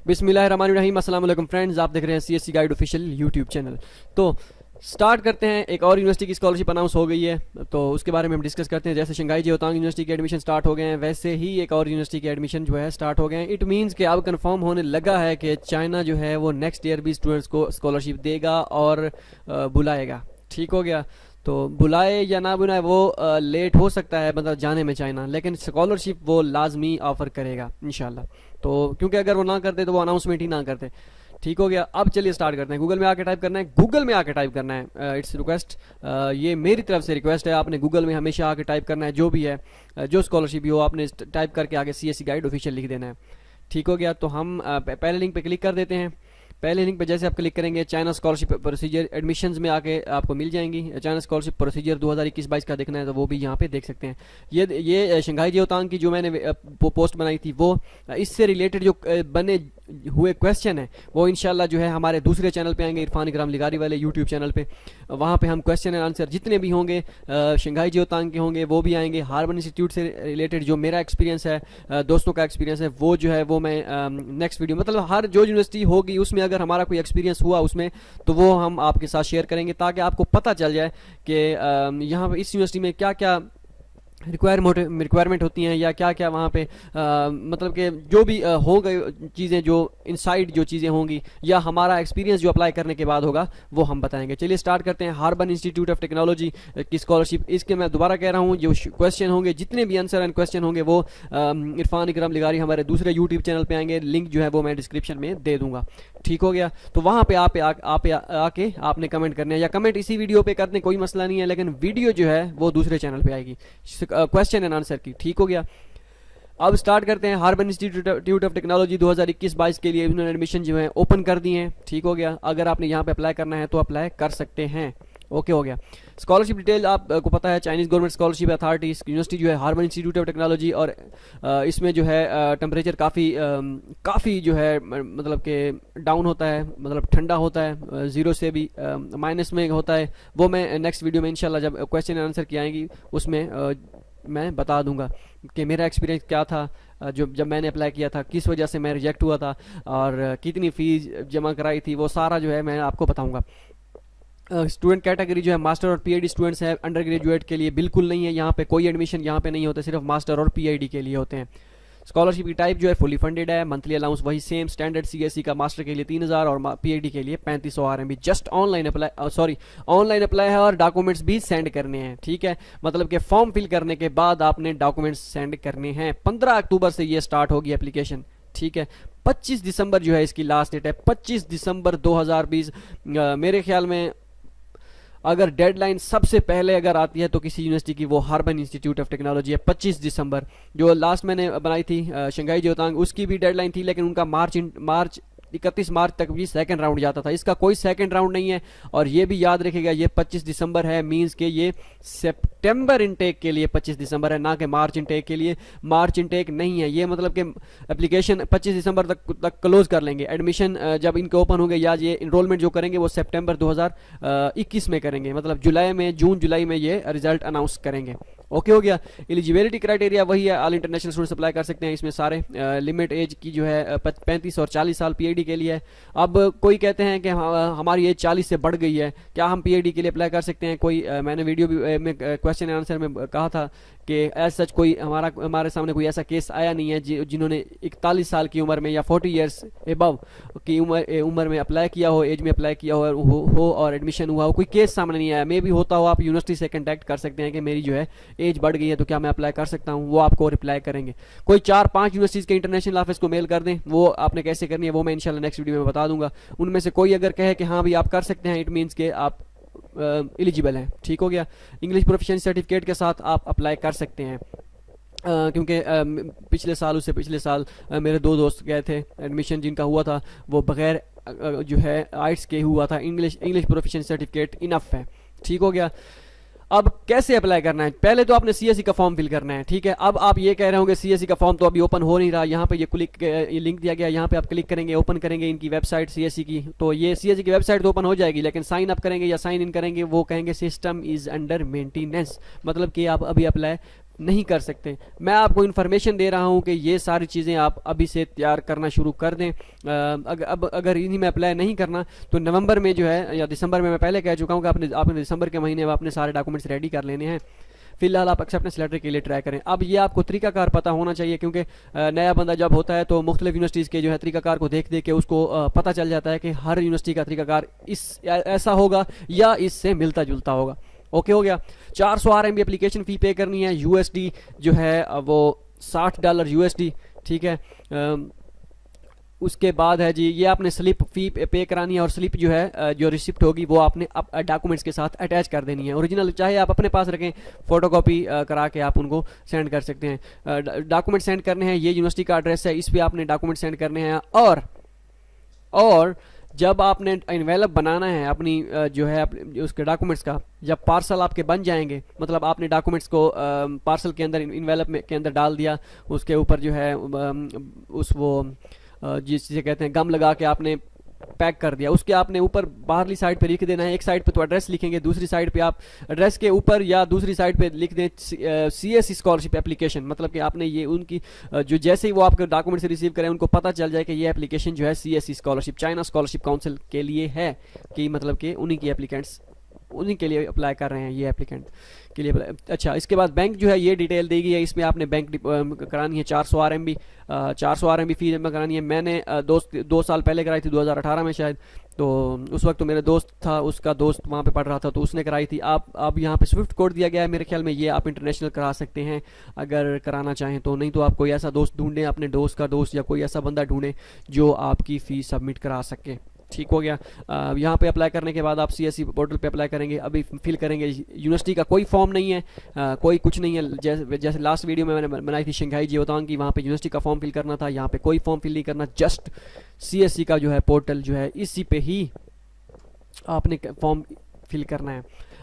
बिस्मिल्लाहिर्रहमानिर्रहीम। अस्सलाम वालेकुम फ्रेंड्स, आप देख रहे हैं CSC guide official YouTube channel. तो स्टार्ट करते हैं। एक और यूनिवर्सिटी की स्कॉलरशिप अनाउंस हो गई है, तो उसके बारे में हम डिस्कस करते हैं। जैसे शंघाई जिओतांग यूनिवर्सिटी के एडमिशन स्टार्ट हो गए हैं, वैसे ही एक और यूनिवर्सिटी के एडमिशन जो है स्टार्ट हो गए हैं। इट मीन्स कि अब कंफर्म होने लगा है कि चाइना जो है वो नेक्स्ट ईयर भी स्टूडेंट्स को स्कॉलरशिप देगा और बुलाएगा। ठीक हो गया। तो बुलाए या ना बुलाए वो लेट हो सकता है मतलब जाने में चाइना, लेकिन स्कॉलरशिप वो लाजमी ऑफर करेगा इंशाल्लाह। तो क्योंकि अगर वो ना करते तो वो अनाउंसमेंट ही ना करते। ठीक हो गया। अब चलिए स्टार्ट करते हैं। गूगल में आके टाइप करना है, गूगल में आके टाइप करना है। इट्स रिक्वेस्ट, ये मेरी तरफ से रिक्वेस्ट है। आपने गूगल में हमेशा आके टाइप करना है, जो भी है जो स्कॉलरशिप भी हो आपने टाइप करके आगे सीएससी गाइड ऑफिशियल लिख देना है। ठीक हो गया। तो हम पहले लिंक पे क्लिक कर देते हैं। पहले लिंक पे जैसे आप क्लिक करेंगे चाइना स्कॉलरशिप प्रोसीजर एडमिशंस में आके आपको मिल जाएंगी। चाइना स्कॉलरशिप प्रोसीजर 2021-22 का देखना है तो वो भी यहाँ पे देख सकते हैं। ये शंघाई जिओतांग की जो मैंने पोस्ट बनाई थी वो इससे रिलेटेड जो बने हुए क्वेश्चन है वो इंशाल्लाह जो है हमारे दूसरे चैनल पे आएंगे, इरफान इकराम लिगारी वाले यूट्यूब चैनल पे। वहाँ पे हम क्वेश्चन एंड आंसर जितने भी होंगे शंघाई जिओतांग के होंगे वो भी आएंगे। हार्बन इंस्टीट्यूट से रिलेटेड जो मेरा एक्सपीरियंस है, दोस्तों का एक्सपीरियंस है, वो जो है वो मैं नेक्स्ट वीडियो मतलब हर जो यूनिवर्सिटी होगी उसमें अगर हमारा कोई एक्सपीरियंस हुआ उसमें तो वो हम आपके साथ शेयर करेंगे, ताकि आपको पता चल जाए कि यहाँ पे इस यूनिवर्सिटी में क्या क्या रिक्वायरमेंट होती हैं या क्या क्या वहाँ पे मतलब कि जो भी हो गए चीज़ें, जो इनसाइड जो चीज़ें होंगी या हमारा एक्सपीरियंस जो अप्लाई करने के बाद होगा वो हम बताएंगे। चलिए स्टार्ट करते हैं। हार्बन इंस्टीट्यूट ऑफ टेक्नोलॉजी की स्कॉलरशिप, इसके मैं दोबारा कह रहा हूँ जो क्वेश्चन होंगे, जितने भी आंसर एंड क्वेश्चन होंगे वो इरफान इकराम लिगारी हमारे दूसरे यूट्यूब चैनल पर आएंगे। लिंक जो है वो मैं डिस्क्रिप्शन में दे दूँगा। ठीक हो गया। तो वहाँ पे आके आपने कमेंट करने हैं, या कमेंट इसी वीडियो पे करने कोई मसला नहीं है, लेकिन वीडियो जो है वो दूसरे चैनल पे आएगी क्वेश्चन एंड आंसर की। ठीक हो गया। अब स्टार्ट करते हैं। हार्बन इंस्टीट्यूट ऑफ टेक्नोलॉजी 2021-22 के लिए इन्होंने एडमिशन जो है ओपन कर दिए हैं। ठीक हो गया। अगर आपने यहाँ पे अप्लाई करना है तो अप्लाई कर सकते हैं। ओके हो गया। स्कॉलरशिप डिटेल आपको पता है, Chinese government scholarship authority university जो है हार्बन इंस्टीट्यूट ऑफ टेक्नोलॉजी, और इसमें जो है टेम्परेचर काफ़ी जो है मतलब कि डाउन होता है, मतलब ठंडा होता है, ज़ीरो से भी माइनस में होता है। वो मैं नेक्स्ट वीडियो में इंशाल्लाह जब क्वेश्चन एंड आंसर की आएंगी उसमें मैं बता दूंगा कि मेरा एक्सपीरियंस क्या था, जब मैंने अप्लाई किया था, किस वजह से मैं रिजेक्ट हुआ था और कितनी फ़ीस जमा कराई थी, वो सारा जो है मैं आपको बताऊंगा। स्टूडेंट कैटेगरी जो है मास्टर और पीएचडी स्टूडेंट्स है, अंडर ग्रेजुएट के लिए बिल्कुल नहीं है। यहाँ पे कोई एडमिशन यहाँ पे नहीं होता, सिर्फ मास्टर और पीएचडी के लिए होते हैं। स्कॉलरशिप की टाइप जो है फुली फंडेड है। मंथली अलाउंस वही सेम स्टैंडर्ड सीएससी का, मास्टर के लिए 3000 और पीएचडी के लिए 3500 RMB। जस्ट ऑनलाइन अप्लाई है और डॉक्यूमेंट्स भी सेंड करने हैं। ठीक है, मतलब कि फॉर्म फिल करने के बाद आपने डॉक्यूमेंट्स सेंड करने हैं। 15 अक्टूबर से ये स्टार्ट होगी एप्लीकेशन। ठीक है, 25 दिसंबर जो है इसकी लास्ट डेट है, 25 दिसंबर 2020। मेरे ख्याल में अगर डेडलाइन सबसे पहले अगर आती है तो किसी यूनिवर्सिटी की वो हार्बन इंस्टीट्यूट ऑफ टेक्नोलॉजी है, 25 दिसंबर। जो लास्ट मैंने बनाई थी शंघाई जिओतांग, उसकी भी डेडलाइन थी, लेकिन उनका मार्च 31 मार्च तक भी सेकंड राउंड जाता था। इसका कोई सेकंड राउंड नहीं है। और ये भी याद रखिएगा ये 25 दिसंबर है, मींस के ये सितंबर इनटेक के लिए 25 दिसंबर है, ना कि मार्च इनटेक के लिए। मार्च इनटेक नहीं है ये, मतलब कि एप्लीकेशन 25 दिसंबर तक क्लोज कर लेंगे। एडमिशन जब इनके ओपन होंगे या ये इनरोलमेंट जो करेंगे वो सितंबर 2021 में करेंगे, मतलब जुलाई में, जून जुलाई में ये रिजल्ट अनाउंस करेंगे। ओके हो गया। एलिजिबिलिटी क्राइटेरिया वही है, ऑल इंटरनेशनल स्टूडेंट्स अप्लाई कर सकते हैं इसमें सारे। लिमिट एज की जो है 35 और 40 साल पीएचडी के लिए है। अब कोई कहते हैं कि हमारी एज 40 से बढ़ गई है, क्या हम पीएचडी के लिए अप्लाई कर सकते हैं? कोई मैंने वीडियो में क्वेश्चन एंड आंसर में कहा था कि एज सच कोई हमारे सामने कोई ऐसा केस आया नहीं है जिन्होंने 41 साल की उम्र में या 40 ईयर्स एबव की उम्र में अप्लाई किया हो, एज में अप्लाई किया हो और एडमिशन हुआ हो। कोई केस सामने नहीं आया। मे भी होता हो, आप यूनिवर्सिटी से कंटेक्ट कर सकते हैं कि मेरी जो है एज बढ़ गई है तो क्या मैं अप्लाई कर सकता हूं, वो आपको रिप्लाई करेंगे। कोई 4-5 यूनिवर्सिटीज के इंटरनेशनल ऑफिस को मेल कर दें, वो आपने कैसे करनी है वो मैं इंशाल्लाह नेक्स्ट वीडियो में बता दूंगा। उनमें से कोई अगर कहे कि हाँ भी आप कर सकते हैं, इट मीन्स के आप एलिजिबल हैं। ठीक हो गया। इंग्लिश प्रोफिशिएंसी सर्टिफिकेट के साथ आप अप्लाई कर सकते हैं। क्योंकि पिछले साल मेरे 2 दोस्त गए थे, एडमिशन जिनका हुआ था वो बगैर जो है आइट्स के हुआ था। इंग्लिश प्रोफिशिएंसी सर्टिफिकेट इनफ है। ठीक हो गया। अब कैसे अप्लाई करना है? पहले तो आपने सीएससी का फॉर्म फिल करना है। ठीक है, अब आप ये कह रहे होंगे सीएससी का फॉर्म तो अभी ओपन हो नहीं रहा। यहाँ पे ये लिंक दिया गया, यहाँ पे आप क्लिक करेंगे, ओपन करेंगे इनकी वेबसाइट सीएससी की, तो ये सीएससी की वेबसाइट तो ओपन हो जाएगी, लेकिन साइन अप करेंगे या साइन इन करेंगे वो कहेंगे सिस्टम इज अंडर मेंटेनेंस, मतलब कि आप अभी अप्लाई नहीं कर सकते। मैं आपको इन्फॉर्मेशन दे रहा हूं कि ये सारी चीज़ें आप अभी से तैयार करना शुरू कर दें। अगर इन्हीं में अप्लाई नहीं करना तो नवंबर में जो है या दिसंबर में, मैं पहले कह चुका हूं कि आपने दिसंबर के महीने में अपने सारे डॉक्यूमेंट्स रेडी कर लेने हैं। फिलहाल आप एक्सेप्टेंस लेटर के लिए ट्राई करें। अब ये आपको तरीकाकार पता होना चाहिए, क्योंकि नया बंदा जब होता है तो मुख्तलिफ यूनिवर्सिटीज़ के जो है तरीकाकार को देख देख के उसको पता चल जाता है कि हर यूनिवर्सिटी का तरीकाकार ऐसा होगा या इससे मिलता जुलता होगा। ओके हो गया। 400 RMB एप्लीकेशन फ़ी पे करनी है, USD जो है वो $60 USD, ठीक है। उसके बाद है जी, ये आपने स्लिप फ़ी पे करानी है, और स्लिप जो है जो रिसिप्ट होगी वो आपने डॉक्यूमेंट्स के साथ अटैच कर देनी है। ओरिजिनल चाहे आप अपने पास रखें, फोटोकॉपी करा के आप उनको सेंड कर सकते हैं। डॉक्यूमेंट सेंड करने हैं, ये यूनिवर्सिटी का एड्रेस है, इस पर आपने डॉक्यूमेंट सेंड करने हैं। और जब आपने इन्वेलप बनाना है अपनी जो है उसके डॉक्यूमेंट्स का, जब पार्सल आपके बन जाएंगे, मतलब आपने डॉक्यूमेंट्स को पार्सल के अंदर इन्वेलप में के अंदर डाल दिया, उसके ऊपर जो है जिसे कहते हैं गम लगा के आपने पैक कर दिया, उसके आपने ऊपर बाहरली साइड पे लिख देना है। एक साइड पे तो एड्रेस लिखेंगे, दूसरी साइड पे आप एड्रेस के ऊपर या दूसरी साइड पे लिख दें CSE स्कॉलरशिप एप्लीकेशन, मतलब कि आपने ये उनकी जो जैसे ही वो आपके डॉक्यूमेंट से रिसीव करें उनको पता चल जाए कि ये एप्लीकेशन जो है CSE scholarship, China scholarship council के लिए है, कि मतलब कि उन्हीं की एप्लीकेंट्स उन्हीं के लिए अप्लाई कर रहे हैं, ये एप्लीकेंट के लिए अप्लाई। अच्छा, इसके बाद बैंक जो है ये डिटेल देगी है, इसमें आपने बैंक करानी है 400 RMB फी जमा करानी है। मैंने 2 साल पहले कराई थी, 2018 में शायद, तो उस वक्त तो मेरा दोस्त था, उसका दोस्त वहाँ पे पढ़ रहा था तो उसने कराई थी। आप अब यहाँ पे स्विफ्ट कोड दिया गया है मेरे ख्याल में, ये आप इंटरनेशनल करा सकते हैं अगर कराना चाहें तो, नहीं तो आप कोई ऐसा दोस्त ढूंढें, अपने दोस्त का दोस्त या कोई ऐसा बंदा ढूंढें जो आपकी फ़ीस सबमिट करा सके। ठीक हो गया। यहाँ पे अप्लाई करने के बाद आप CSE पोर्टल पे अप्लाई करेंगे, अभी फिल करेंगे। यूनिवर्सिटी का कोई फॉर्म नहीं है, कोई कुछ नहीं है। जैसे लास्ट वीडियो में मैंने बनाई थी शंघाई जियोतांग की, वहाँ पे यूनिवर्सिटी का फॉर्म फिल करना था, यहाँ पे कोई फॉर्म फिल नहीं करना, जस्ट CSE का जो है पोर्टल जो है इसी पे ही आपने फॉर्म फिल करना है।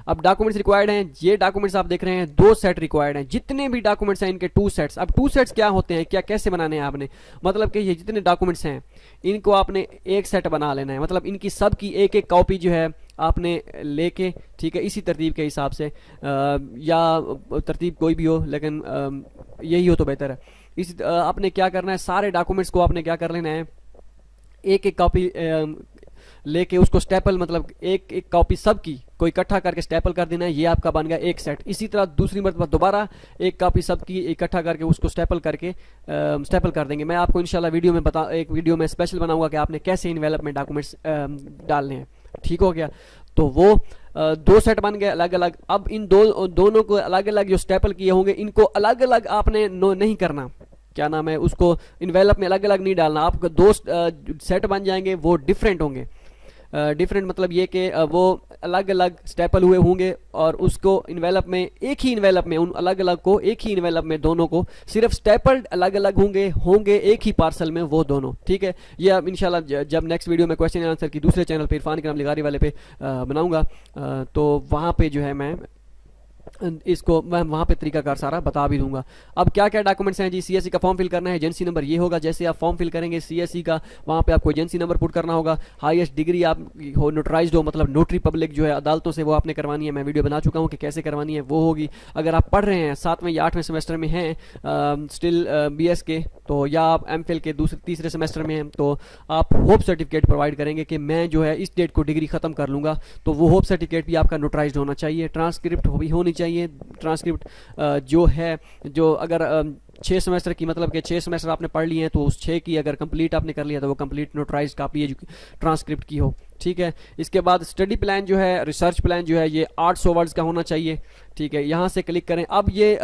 अब डॉक्यूमेंट्स रिक्वायर्ड हैं, ये डॉक्यूमेंट्स आप देख रहे हैं 2 सेट रिक्वायर्ड हैं। जितने भी डॉक्यूमेंट्स हैं इनके 2 सेट्स। अब 2 सेट्स क्या होते हैं, क्या कैसे बनाने हैं आपने, मतलब कि ये जितने डॉक्यूमेंट्स हैं इनको आपने एक सेट बना लेना है, मतलब इनकी सब की एक एक कॉपी जो है आपने लेके, ठीक है, इसी तरतीब के हिसाब से या तरतीब कोई भी हो, लेकिन यही हो तो बेहतर है। इस आपने क्या करना है, सारे डॉक्यूमेंट्स को आपने क्या कर लेना है, एक एक कॉपी लेके उसको स्टेपल, मतलब एक एक कॉपी सब की कोई इकट्ठा करके स्टेपल कर देना है, ये आपका बन गया एक सेट। इसी तरह दूसरी मरतबा दोबारा एक कॉपी सब की इकट्ठा करके उसको स्टेपल करके स्टेपल कर देंगे। मैं आपको इंशाल्लाह एक वीडियो में स्पेशल बनाऊंगा कि आपने कैसे इन्वेलप में डॉक्यूमेंट्स डालने हैं। ठीक हो गया, तो वो 2 सेट बन गए अलग अलग। अब इन दोनों को अलग अलग जो स्टेपल किए होंगे इनको अलग अलग आपने नहीं करना, क्या नाम है, उसको इन्वेलप में अलग अलग नहीं डालना। आपको 2 सेट बन जाएंगे, वो डिफरेंट होंगे। डिफरेंट मतलब ये कि वो अलग अलग स्टेपल हुए होंगे और उसको इन्वेलप में, एक ही इन्वेलप में, उन अलग अलग को एक ही इन्वेलप में दोनों को सिर्फ स्टेपल्ड अलग अलग होंगे एक ही पार्सल में वो दोनों। ठीक है, ये अब इंशाल्लाह जब नेक्स्ट वीडियो में क्वेश्चन आंसर की दूसरे चैनल पे इरफान इकराम लिगारी वाले पे बनाऊंगा, तो वहाँ पे जो है मैं इसको मैं वहाँ पे तरीकाकार सारा बता भी दूंगा। अब क्या क्या डॉक्यूमेंट्स हैं जी, CSE का फॉर्म फिल करना है, एजेंसी नंबर ये होगा। जैसे आप फॉर्म फिल करेंगे CSE का, वहाँ पे आपको एजेंसी नंबर पुट करना होगा। हाईएस्ट डिग्री आप हो, नोटराइज्ड हो, मतलब नोटरी पब्लिक जो है अदालतों से, वो आपने करवानी है। मैं वीडियो बना चुका हूँ कि कैसे करवानी है, वो होगी। अगर आप पढ़ रहे हैं 7वें या 8वें सेमेस्टर में हैं स्टिल BS के, तो या आप MPhil के तीसरे सेमेस्टर में हैं, तो आप होप सर्टिफिकेट प्रोवाइड करेंगे कि मैं जो है इस डेट को डिग्री ख़त्म कर लूँगा, तो वो होप सर्टिफिकेट भी आपका नोटराइज्ड होना चाहिए। ट्रांसक्रिप्ट भी होनी चाहिए। ट्रांसक्रिप्ट जो है, जो अगर 6 सेमेस्टर की, मतलब कि 6 सेमेस्टर आपने पढ़ लिए हैं तो उस 6 की अगर कंप्लीट आपने कर लिया तो वो कंप्लीट नोटराइज्ड कापी है ट्रांसक्रिप्ट की हो। ठीक है, इसके बाद स्टडी प्लान जो है, रिसर्च प्लान जो है, ये 800 वर्ड्स का होना चाहिए। ठीक है, यहाँ से क्लिक करें। अब ये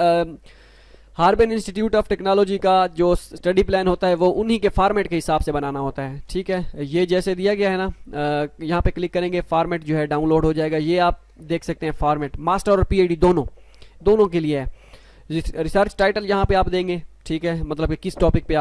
हार्बन इंस्टीट्यूट ऑफ टेक्नोलॉजी का जो स्टडी प्लान होता है वो उन्हीं के फॉर्मेट के हिसाब से बनाना होता है। ठीक है, ये जैसे दिया गया है ना, यहाँ पे क्लिक करेंगे, फॉर्मेट जो है डाउनलोड हो जाएगा। ये आप देख सकते हैं फॉर्मेट, मास्टर और PhD दोनों के लिए है। रिसर्च टाइटल यहाँ पे आप देंगे। ठीक है, मतलब कि किस टॉपिक पे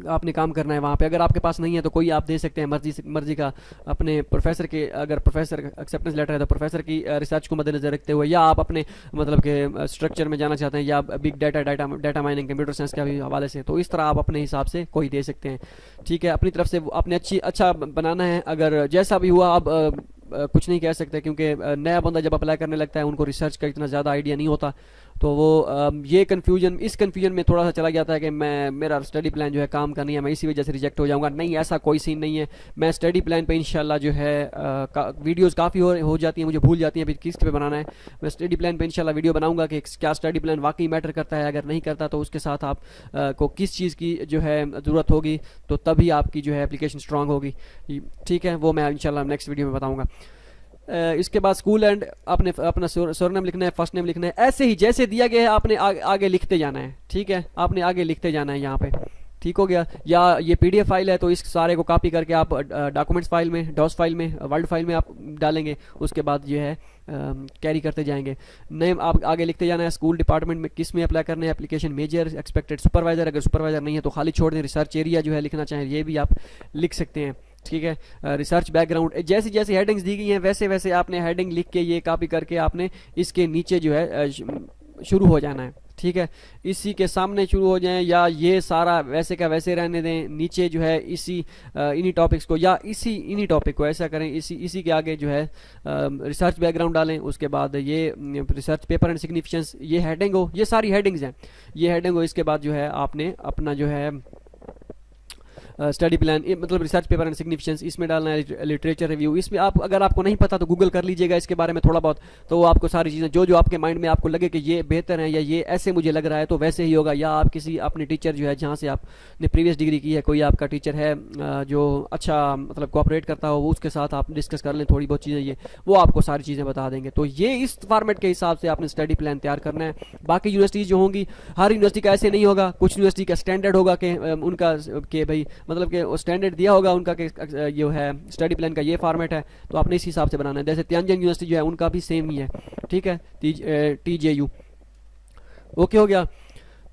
आपने काम करना है वहाँ पे। अगर आपके पास नहीं है तो कोई आप दे सकते हैं मर्जी का, अपने प्रोफेसर के, अगर प्रोफेसर एक्सेप्टेंस लेटर है तो प्रोफेसर की रिसर्च को मद्देनजर रखते हुए, या आप अपने मतलब के स्ट्रक्चर में जाना चाहते हैं, या big data mining, computer science के भी हवाले से, तो इस तरह आप अपने हिसाब से कोई दे सकते हैं। ठीक है, अपनी तरफ से अपने अच्छा बनाना है। अगर जैसा भी हुआ, अब कुछ नहीं कह सकते, क्योंकि नया बंदा जब अप्लाई करने लगता है उनको रिसर्च का इतना ज़्यादा आइडिया नहीं होता, तो वो ये कन्फ्यूजन, इस कन्फ्यूजन में थोड़ा सा चला गया था कि मैं, मेरा स्टडी प्लान जो है काम का नहीं है, मैं इसी वजह से रिजेक्ट हो जाऊंगा। नहीं, ऐसा कोई सीन नहीं है। मैं स्टडी प्लान पे इंशाल्लाह जो है वीडियोस काफ़ी हो जाती हैं, मुझे भूल जाती हैं फिर किस पे बनाना है। मैं स्टडी प्लान पे इंशाल्लाह वीडियो बनाऊंगा कि क्या स्टडी प्लान वाकई मैटर करता है, अगर नहीं करता तो उसके साथ आप को किस चीज़ की जो है ज़रूरत होगी, तो तभी आपकी जो है एप्लीकेशन स्ट्रांग होगी। ठीक है, वो मैं इंशाल्लाह नेक्स्ट वीडियो में बताऊंगा। इसके बाद स्कूल एंड आपने अपना सरनेम लिखना है, फर्स्ट नेम लिखना है, ऐसे ही जैसे दिया गया है आपने आगे लिखते जाना है। ठीक है, आपने आगे लिखते जाना है यहाँ पे। ठीक हो गया। या ये पीडीएफ फाइल है तो इस सारे को कॉपी करके आप डॉक्यूमेंट्स फाइल में, डॉस फाइल में, वर्ड फाइल में आप डालेंगे। उसके बाद जो है कैरी करते जाएंगे। नेम आप आगे लिखते जाना है। स्कूल डिपार्टमेंट में किस में अप्लाई करना है, एप्लीकेशन मेजर, एक्सपेक्टेड सुपरवाइजर, अगर सुपरवाइजर नहीं है तो खाली छोड़ दें। रिसर्च एरिया जो है लिखना चाहें ये भी आप लिख सकते हैं। ठीक है, रिसर्च बैकग्राउंड, जैसी जैसी हेडिंग्स दी गई हैं वैसे वैसे आपने हेडिंग लिख के ये कॉपी करके आपने इसके नीचे जो है शुरू हो जाना है। ठीक है, इसी के सामने शुरू हो जाएं या ये सारा वैसे का वैसे रहने दें। नीचे जो है इसी इन्हीं टॉपिक्स को या इन्हीं टॉपिक को ऐसा करें, इसी के आगे जो है रिसर्च बैकग्राउंड डालें। उसके बाद ये रिसर्च पेपर एंड सिग्निफिकेंस, ये हेडिंग हो, ये सारी हेडिंग्स हैं, ये हेडिंग हो। इसके बाद जो है आपने अपना जो है स्टडी प्लान, मतलब रिसर्च पेपर एंड सिग्निफिकेंस इसमें डालना है। लिटरेचर रिव्यू इसमें आप, अगर आपको नहीं पता तो गूगल कर लीजिएगा इसके बारे में थोड़ा बहुत, तो वो आपको सारी चीज़ें जो जो आपके माइंड में आपको लगे कि ये बेहतर है या ये ऐसे मुझे लग रहा है तो वैसे ही होगा। या आप किसी अपने टीचर जो है जहाँ से आपने प्रीवियस डिग्री की है, कोई आपका टीचर है जो अच्छा मतलब कोऑपरेट करता हो, वो उसके साथ आप डिस्कस कर लें थोड़ी बहुत चीज़ें, ये वो आपको सारी चीज़ें बता देंगे। तो ये इस फॉर्मेट के हिसाब से आपने स्टडी प्लान तैयार करना है। बाकी यूनिवर्सिटीज़ जो होंगी, हर यूनिवर्सिटी का ऐसे नहीं होगा। कुछ यूनिवर्सिटी का स्टैंडर्ड होगा कि उनका के भाई मतलब कि स्टैंडर्ड दिया होगा उनका कि जो है स्टडी प्लान का ये फॉर्मेट है, तो आपने इस हिसाब से बनाना है। जैसे त्यांजन यूनिवर्सिटी जो है उनका भी सेम ही है। ठीक है, TJU। ओके हो गया।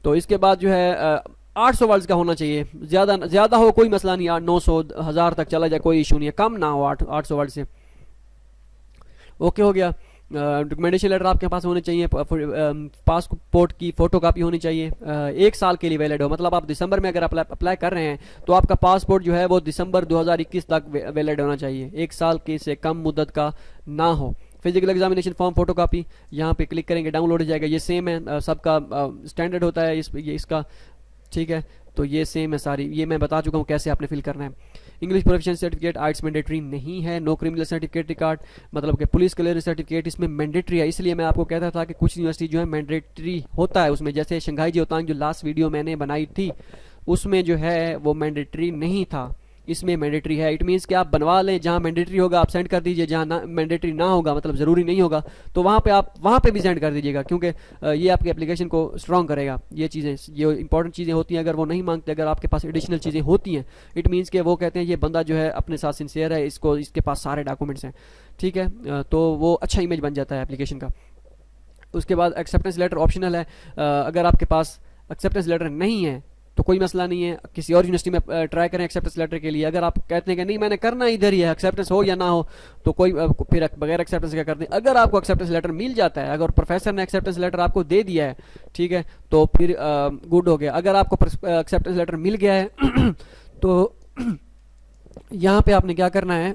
तो इसके बाद जो है 800 वर्ड्स का होना चाहिए, ज़्यादा हो कोई मसला नहीं, 900 1000 तक चला जाए कोई इशू नहीं है, कम ना हो 800 वर्ड से। ओके हो गया। डॉक्यूमेंटेशन लेटर आपके पास होने चाहिए, पासपोर्ट की फोटो कापी होनी चाहिए, 1 साल के लिए वैलिड हो। मतलब आप दिसंबर में अगर अप्लाई कर रहे हैं तो आपका पासपोर्ट जो है वो दिसंबर 2021 तक वैलिड होना चाहिए, 1 साल के से कम मुद्दत का ना हो। Physical examination form photo copy यहाँ पे क्लिक करेंगे, डाउनलोड हो जाएगा। ये सेम है, सबका स्टैंडर्ड होता है इसका। ठीक है, तो ये सेम है सारी, ये मैं बता चुका हूँ कैसे आपने फिल करना है। इंग्लिश प्रोफिशिएंसी सर्टिफिकेट, आइट्स मैंडेटरी नहीं है। नो क्रिमिनल सर्टिफिकेट रिकॉर्ड, मतलब कि पुलिस क्लियरेंस सर्टिफिकेट इसमें मैंडेटरी है। इसलिए मैं आपको कहता था कि कुछ यूनिवर्सिटी जो है मैंडेटरी होता है उसमें, जैसे शंघाई जिओतांग जो लास्ट वीडियो मैंने बनाई थी उसमें जो है वो मैंडेटरी नहीं था, इसमें मैंडेटरी है। इट मीन्स कि आप बनवा लें, जहाँ मैंडेटरी होगा आप सेंड कर दीजिए, जहाँ ना मैंडेटरी ना होगा मतलब ज़रूरी नहीं होगा तो वहाँ पे आप वहाँ पे भी सेंड कर दीजिएगा, क्योंकि ये आपके एप्लीकेशन को स्ट्रॉन्ग करेगा। ये चीज़ें, ये इंपॉर्टेंट चीज़ें होती हैं। अगर वो नहीं मांगते, अगर आपके पास एडिशनल चीज़ें होती हैं, इट मीन्स कि वो कहते हैं ये बंदा जो है अपने साथ सिंसियर है, इसको इसके पास सारे डॉक्यूमेंट्स हैं। ठीक है, तो वो अच्छा इमेज बन जाता है एप्लीकेशन का। उसके बाद एक्सेप्टेंस लेटर ऑप्शनल है। अगर आपके पास एक्सेप्टेंस लेटर नहीं है तो कोई मसला नहीं है, किसी और यूनिवर्सिटी में ट्राई करें एक्सेप्टेंस लेटर के लिए। अगर आप कहते हैं कि नहीं मैंने करना इधर ही है, एक्सेप्टेंस हो या ना हो, तो कोई फिर बगैर एक्सेप्टेंस क्या करते हैं। अगर आपको एक्सेप्टेंस लेटर मिल जाता है, अगर प्रोफेसर ने एक्सेप्टेंस लेटर आपको दे दिया है, ठीक है, तो फिर गुड हो गया। अगर आपको एक्सेप्टेंस लेटर मिल गया है तो यहाँ पे आपने क्या करना है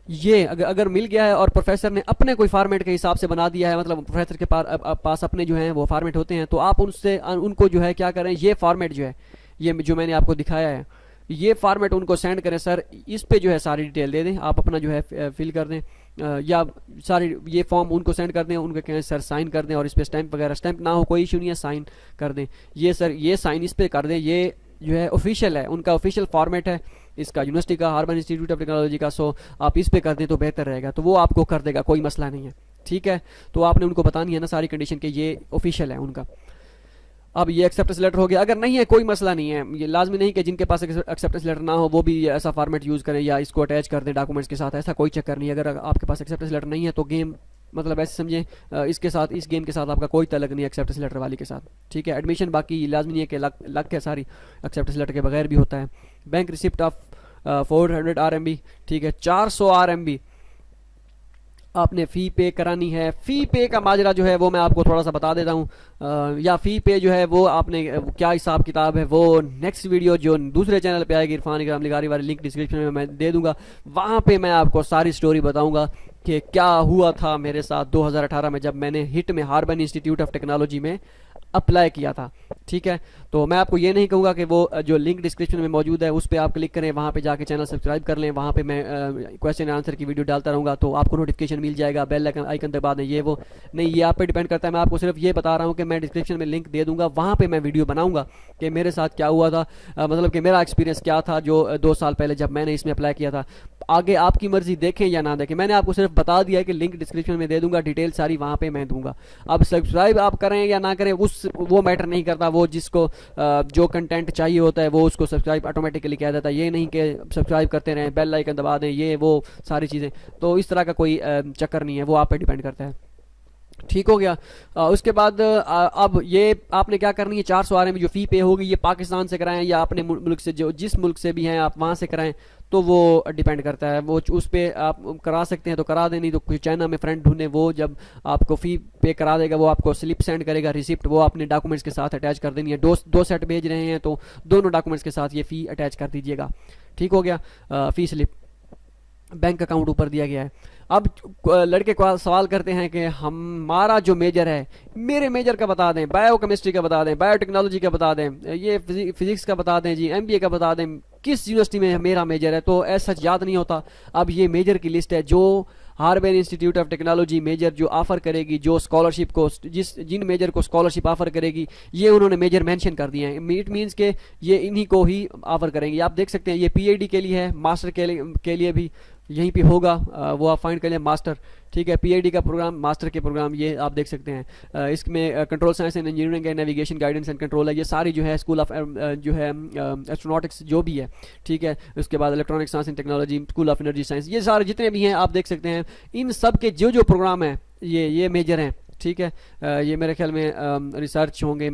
ये अगर मिल गया है और प्रोफेसर ने अपने कोई फॉर्मेट के हिसाब से बना दिया है, मतलब प्रोफेसर के पास अपने जो हैं वो फॉर्मेट होते हैं, तो आप उनको जो है क्या करें, ये फॉर्मेट जो है, ये जो मैंने आपको दिखाया है, ये फॉर्मेट उनको सेंड करें। सर इस पे जो है सारी डिटेल दे दें, आप अपना जो है फिल कर दें, या सारी ये फॉर्म उनको सेंड कर दें, उनको कहें सर साइन कर दें और इस पर स्टैंप वगैरह, स्टैंप ना हो कोई इशू नहीं है, साइन कर दें। ये सर ये साइन इस पर कर दें, ये जो है ऑफिशियल है, उनका ऑफिशियल फॉर्मेट है इसका यूनिवर्सिटी का, हार्बर इंस्टीट्यूट ऑफ टेक्नोलॉजी का। सो आप इस पे कर दें तो बेहतर रहेगा, तो वो आपको कर देगा, कोई मसला नहीं है। ठीक है, तो आपने उनको बतानी है ना सारी कंडीशन के ये ऑफिशियल है उनका। अब ये एक्सेप्टेंस लेटर हो गया। अगर नहीं है कोई मसला नहीं है, ये लाजमी नहीं कि जिनके पास एक्सेप्टेंस लेटर ना हो वो भी ऐसा फॉर्मेट यूज़ करें या इसको अटैच कर दें डॉक्यूमेंट्स के साथ, ऐसा कोई चक्कर नहीं है। अगर आपके पास एक्सेप्टेंस लेटर नहीं है तो गेम मतलब ऐसे समझें इसके साथ, इस गेम के साथ आपका कोई तलक नहीं है एक्सेप्टेंस लेटर वाली के साथ। ठीक है, एडमिशन बाकी लाजमी नहीं है कि लक है सारी, एक्सेप्टेंस लेटर के बगैर भी होता है। बैंक रिसिप्ट ऑफ 400 RMB, ठीक है, 400 RMB आपने फ़ी पे करानी है। फ़ी पे का माजरा जो है वो मैं आपको थोड़ा सा बता देता हूँ, या फ़ी पे जो है वो आपने क्या हिसाब किताब है वो नेक्स्ट वीडियो जो दूसरे चैनल पे आएगी इरफान इकराम लिगारी वाली, लिंक डिस्क्रिप्शन में मैं दे दूंगा, वहाँ पे मैं आपको सारी स्टोरी बताऊंगा कि क्या हुआ था मेरे साथ 2018 में जब मैंने हिट में हार्बन इंस्टीट्यूट ऑफ टेक्नोलॉजी में अप्लाई किया था। ठीक है, तो मैं आपको ये नहीं कहूँगा कि वो जो लिंक डिस्क्रिप्शन में मौजूद है उस पर आप क्लिक करें, वहाँ पे जाके चैनल सब्सक्राइब कर लें, वहाँ पे मैं क्वेश्चन एंड आंसर की वीडियो डालता रहूँगा तो आपको नोटिफिकेशन मिल जाएगा, बेल आइकन दबा दें, ये वो नहीं, ये आप पे डिपेंड करता है। मैं आपको सिर्फ ये बता रहा हूँ कि मैं डिस्क्रिप्शन में लिंक दे दूँगा, वहाँ पर मैं वीडियो बनाऊँगा कि मेरे साथ क्या हुआ था, मतलब कि मेरा एक्सपीरियंस क्या था जो 2 साल पहले जब मैंने इसमें अप्लाई किया था। आगे आपकी मर्जी देखें या ना देखें, मैंने आपको सिर्फ बता दिया है कि लिंक डिस्क्रिप्शन में दे दूंगा, डिटेल सारी वहाँ पे मैं दूंगा। अब सब्सक्राइब आप करें या ना करें उस वो मैटर नहीं करता, वो जिसको जो कंटेंट चाहिए होता है वो उसको सब्सक्राइब ऑटोमेटिकली किया जाता है, ये नहीं कि सब्सक्राइब करते रहें, बेल आइकन दबा दें, ये वो सारी चीज़ें, तो इस तरह का कोई चक्कर नहीं है, वो आप पे डिपेंड करता है। ठीक हो गया। उसके बाद अब ये आपने क्या करनी है, 400 आर में जो फ़ी पे होगी ये पाकिस्तान से कराएं या अपने मुल्क से, जो जिस मुल्क से भी हैं आप वहाँ से कराएं, तो वो डिपेंड करता है, वो उस पर आप करा सकते हैं तो करा दें, नहीं तो कोई चाइना में फ्रेंड ढूंढें, वो जब आपको फ़ी पे करा देगा वो आपको स्लिप सेंड करेगा, रिसिप्ट, वो अपने डॉक्यूमेंट्स के साथ अटैच कर देनी है। दो सेट भेज रहे हैं तो दोनों डॉक्यूमेंट्स के साथ ये फ़ी अटैच कर दीजिएगा। ठीक हो गया। फ़ी स्लिप, बैंक अकाउंट ऊपर दिया गया है। अब लड़के को सवाल करते हैं कि हमारा जो मेजर है, मेरे मेजर का बता दें, बायोकेमिस्ट्री का बता दें, बायोटेक्नोलॉजी का बता दें, ये फिजिक्स का बता दें जी, एमबीए का बता दें, किस यूनिवर्सिटी में मेरा मेजर है, तो ऐसा याद नहीं होता। अब ये मेजर की लिस्ट है जो Harvard Institute of Technology major जो ऑफर करेगी, जो स्कॉलरशिप को जिन मेजर को स्कॉलरशिप ऑफर करेगी, ये उन्होंने मेजर मेंशन कर दिए हैं। इट मीन्स के ये इन्हीं को ही ऑफर करेंगे। आप देख सकते हैं ये पीएचडी के लिए है, मास्टर के लिए भी यहीं पे होगा, वो आप फाइंड कर लें मास्टर। ठीक है, पीएचडी का प्रोग्राम, मास्टर के प्रोग्राम, ये आप देख सकते हैं। इसमें कंट्रोल साइंस एंड इंजीनियरिंग है, नेविगेशन गाइडेंस एंड कंट्रोल है, ये सारी जो है स्कूल ऑफ जो है एस्ट्रोनॉटिक्स जो भी है। ठीक है, उसके बाद electronic science and technology, school of energy science, ये सारे जितने भी हैं आप देख सकते हैं, इन सब के जो प्रोग्राम है ये मेजर हैं। ठीक है, ये मेरे ख्याल में रिसर्च होंगे,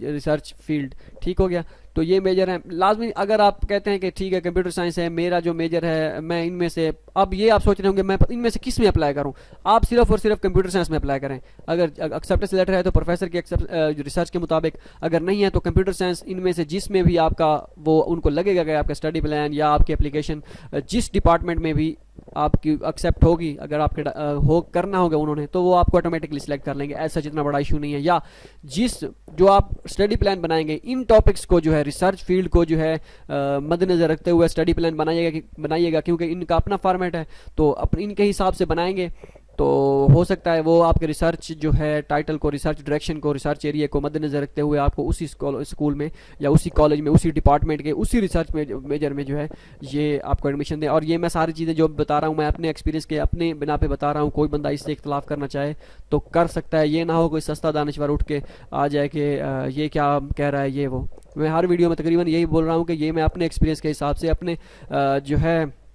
रिसर्च फील्ड। ठीक हो गया, तो ये मेजर है लाजमी। अगर आप कहते हैं कि ठीक है कंप्यूटर साइंस है मेरा जो मेजर है, मैं इनमें से, अब ये आप सोच रहे होंगे मैं इनमें से किस में अप्लाई करूं, आप सिर्फ और सिर्फ कंप्यूटर साइंस में अप्लाई करें। अगर एक्सेप्टेंस लेटर है तो प्रोफेसर की रिसर्च के मुताबिक, अगर नहीं है तो कंप्यूटर साइंस, इनमें से जिसमें भी आपका वो उनको लगेगा कि आपका स्टडी प्लान या आपकी एप्लीकेशन जिस डिपार्टमेंट में भी आपकी एक्सेप्ट होगी, अगर आपके हो करना होगा उन्होंने, तो वो आपको ऑटोमेटिकली सिलेक्ट कर लेंगे। ऐसा जितना बड़ा इशू नहीं है। या जो आप स्टडी प्लान बनाएंगे, इन टॉपिक्स को जो है, रिसर्च फील्ड को जो है मद्देनजर रखते हुए स्टडी प्लान बनाइएगा, क्योंकि इनका अपना फॉर्मेट है, तो अपने इनके हिसाब से बनाएंगे तो हो सकता है वो आपके रिसर्च जो है टाइटल को, रिसर्च डायरेक्शन को, रिसर्च एरिया को मद्देनजर रखते हुए आपको उसी स्कूल में या उसी कॉलेज में, उसी डिपार्टमेंट के, उसी रिसर्च मेजर में जो है ये आपको एडमिशन दें। और ये मैं सारी चीज़ें जो बता रहा हूँ मैं अपने एक्सपीरियंस के अपने बिना पे बता रहा हूँ, कोई बंदा इससे इख्तलाफ करना चाहे तो कर सकता है। ये ना हो कोई सस्ता दानिशवर उठ के आ जाए कि ये क्या कह रहा है ये वो। मैं हर वीडियो में तकरीबन यही बोल रहा हूँ कि ये मैं अपने एक्सपीरियंस के हिसाब से, अपने जो है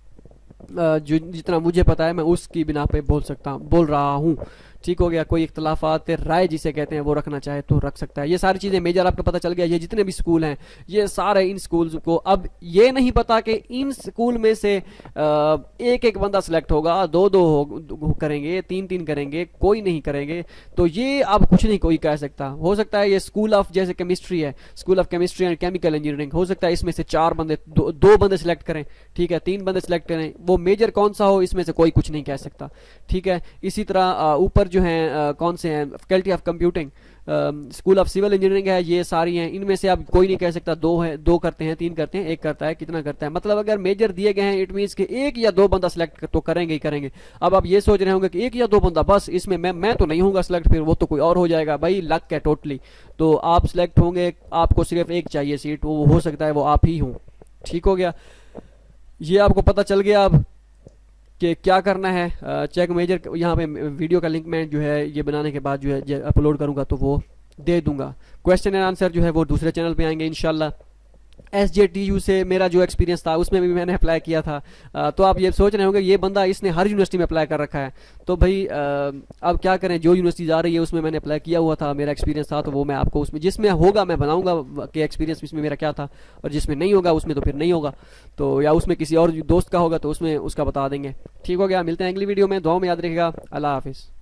जो जितना मुझे पता है मैं उसकी बिना पे बोल रहा हूँ। ठीक हो गया। कोई इख्तलाफात राय जिसे कहते हैं वो रखना चाहे तो रख सकता है। ये सारी चीज़ें मेजर आपको पता चल गया। ये जितने भी स्कूल हैं ये सारे इन स्कूल्स को, अब ये नहीं पता कि इन स्कूल में से एक एक बंदा सिलेक्ट होगा, दो करेंगे, तीन करेंगे, कोई नहीं करेंगे, तो ये अब कुछ नहीं कोई कह सकता। हो सकता है ये स्कूल ऑफ, जैसे केमिस्ट्री है, school of chemistry and chemical engineering, हो सकता है इसमें से 4 बंदे, दो बंदे सिलेक्ट करें, ठीक है, 3 बंदे सिलेक्ट करें, वो मेजर कौन सा हो इसमें से कोई कुछ नहीं कह सकता। ठीक है। इसी तरह ऊपर जो हैं कौन से हैं, faculty of computing, school of civil engineering है, ये सारी हैं। इनमें से अब कोई नहीं कह सकता 2 है, 2 करते हैं, 3 करते हैं, 1 करता है, कितना करता है। मतलब अगर मेजर दिए गए हैं इट मीन्स कि 1 या 2 बंदा सिलेक्ट तो करेंगे ही करेंगे। अब आप ये सोच रहे होंगे कि 1 या 2 बंदा बस, इसमें मैं तो नहीं होऊंगा सिलेक्ट, फिर वो तो कोई और हो जाएगा। भाई लक है टोटली, तो आप सिलेक्ट होंगे, आपको सिर्फ 1 चाहिए सीट, वो हो सकता है वो आप ही हों। ठीक हो गया। ये आपको पता चल गया अब कि क्या करना है। चेक मेजर यहाँ पे वीडियो का लिंक मैं जो है ये बनाने के बाद जो है अपलोड करूँगा तो वो दे दूंगा। क्वेश्चन एंड आंसर जो है वो दूसरे चैनल पे आएंगे इंशाल्लाह। SJTU से मेरा जो एक्सपीरियंस था उसमें भी मैंने अप्लाई किया था। तो आप ये सोच रहे होंगे ये बंदा इसने हर यूनिवर्सिटी में अप्लाई कर रखा है, तो भाई अब क्या करें, जो यूनिवर्सिटी आ रही है उसमें मैंने अप्लाई किया हुआ था, मेरा एक्सपीरियंस था, तो वो मैं आपको उसमें जिसमें होगा मैं बनाऊंगा कि एक्सपीरियंस इसमें मेरा क्या था, और जिसमें नहीं होगा उसमें तो फिर नहीं होगा, तो या उसमें किसी और दोस्त का होगा तो उसमें उसका बता देंगे। ठीक हो गया। मिलते हैं अगली वीडियो में, दुआ में याद रखिएगा। अल्लाह हाफिज़।